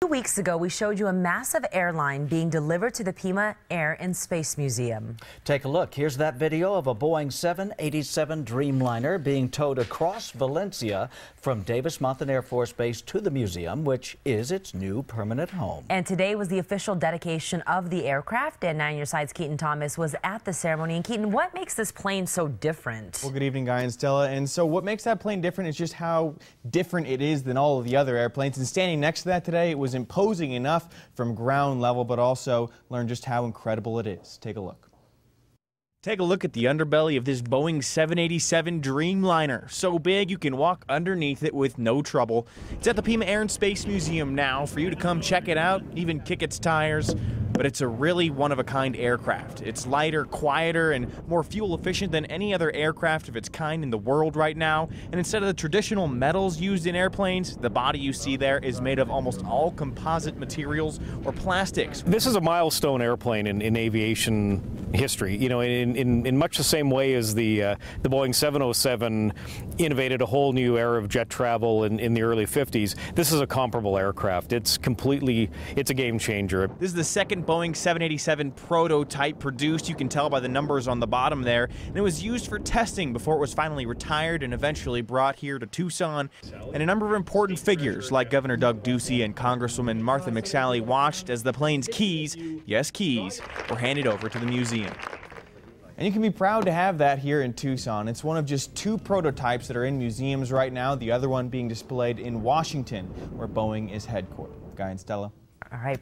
2 weeks ago, we showed you a massive airline being delivered to the Pima Air and Space Museum. Take a look. Here's that video of a Boeing 787 Dreamliner being towed across Valencia from Davis-Monthan Air Force Base to the museum, which is its new permanent home. And today was the official dedication of the aircraft, and 9 Your Side's Keaton Thomas was at the ceremony. And Keaton, what makes this plane so different? Well, good evening, Guy and Stella. And so what makes that plane different is just how different it is than all of the other airplanes. And standing next to that today, it was imposing enough from ground level, but also learn just how incredible it is. Take a look. Take a look at the underbelly of this Boeing 787 Dreamliner. So big you can walk underneath it with no trouble. It's at the Pima Air and Space Museum now for you to come check it out, even kick its tires. But it's a really one-of-a-kind aircraft. It's lighter, quieter, and more fuel-efficient than any other aircraft of its kind in the world right now. And instead of the traditional metals used in airplanes, the body you see there is made of almost all composite materials or plastics. This is a milestone airplane in aviation history. You know, in much the same way as the Boeing 707 innovated a whole new era of jet travel in the early 50s. This is a comparable aircraft. It's a game changer. This is the second Boeing 787 prototype produced. You can tell by the numbers on the bottom there. And it was used for testing before it was finally retired and eventually brought here to Tucson. And a number of important figures like Governor Doug Ducey and Congresswoman Martha McSally watched as the plane's keys, yes keys, were handed over to the museum. And you can be proud to have that here in Tucson. It's one of just 2 prototypes that are in museums right now, the other one being displayed in Washington, where Boeing is headquartered. Guy and Stella. All right.